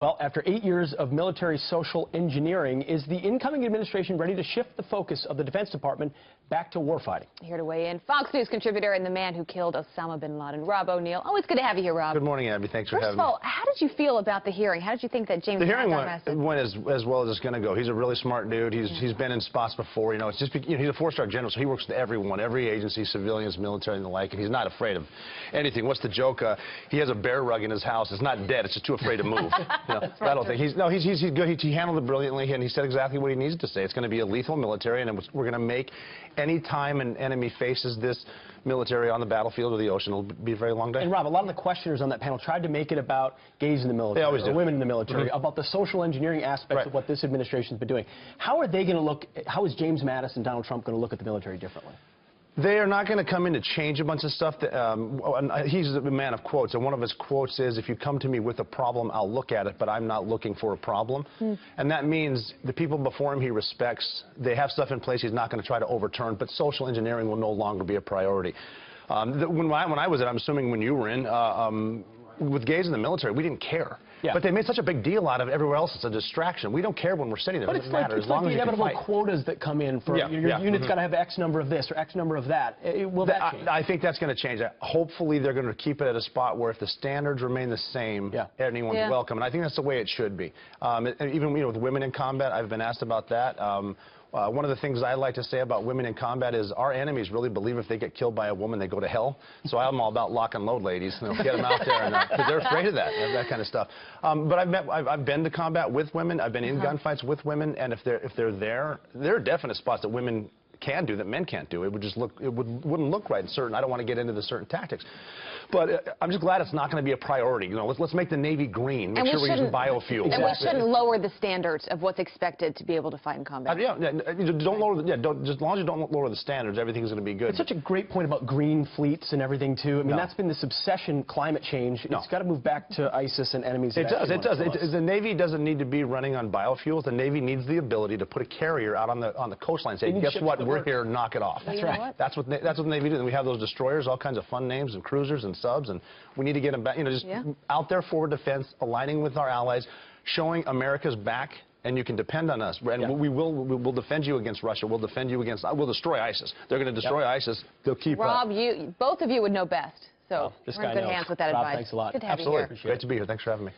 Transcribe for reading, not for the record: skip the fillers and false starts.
Well, after 8 years of military social engineering, is the incoming administration ready to shift the focus of the Defense Department back to warfighting? Here to weigh in, Fox News contributor and the man who killed Osama bin Laden, Rob O'Neill. Always good to have you here, Rob. Good morning, Abby. Thanks for having me. First of all, how did you feel about the hearing? How did you think that James... The hearing went as well as it's going to go. He's a really smart dude. He's been in spots before. It's just he's a four-star general, so he works with everyone, every agency, civilians, military, and the like, and he's not afraid of anything. What's the joke? He has a bear rug in his house. It's not dead. It's just too afraid to move. That whole thing. He's good. He handled it brilliantly, and he said exactly what he needs to say. It's going to be a lethal military, and we're going to make any time an enemy faces this military on the battlefield or the ocean, it'll be a very long day. And Rob, a lot of the questioners on that panel tried to make it about gays in the military, or women in the military, about the social engineering aspects of what this administration's been doing. How are they going to look? How is James Mattis and Donald Trump going to look at the military differently? They are not going to come in to change a bunch of stuff. He's a man of quotes, and one of his quotes is, if you come to me with a problem, I'll look at it, but I'm not looking for a problem. And that means the people before him he respects. They have stuff in place he's not going to try to overturn, but social engineering will no longer be a priority. When I was in, I'm assuming when you were in, with gays in the military, we didn't care. Yeah. But they made such a big deal out of everywhere else. It's a distraction. We don't care when we're sitting there. But it's like the inevitable quotas that come in for your unit's got to have X number of this or X number of that. Will that change? I think that's going to change. Hopefully they're going to keep it at a spot where if the standards remain the same, anyone's welcome. And I think that's the way it should be. Even with women in combat, I've been asked about that. One of the things I like to say about women in combat is our enemies really believe if they get killed by a woman, they go to hell. So I'm all about lock and load, ladies. Get them out there, because they're afraid of that kind of stuff. But I've been to combat with women. I've been in gunfights with women, and if they're there are definite spots that women can do that men can't do. It would just wouldn't look right in certain. I don't want to get into the certain tactics, but I'm just glad it's not going to be a priority. Let's make the Navy green. Make sure we're using biofuels. And we shouldn't lower the standards of what's expected to be able to fight in combat. Don't lower. Just as long as you don't lower the standards, everything's going to be good. It's such a great point about green fleets and everything too. I mean, that's been this obsession. Climate change. It's got to move back to ISIS and enemies. It does. It does. The Navy doesn't need to be running on biofuels. The Navy needs the ability to put a carrier out on the coastline and say, guess what? We're here, knock it off. That's right. That's what the Navy do. And we have those destroyers, all kinds of fun names, and cruisers and subs, and we need to get them back. Just out there, forward defense, aligning with our allies, showing America's back, and you can depend on us. And we'll defend you against Russia. We'll defend you against. We'll destroy ISIS. They're going to destroy ISIS. They'll keep up. Rob, both of you would know best. So we're in good hands with that advice. Thanks a lot. Good to have Absolutely. you here. Great to be here. Thanks for having me.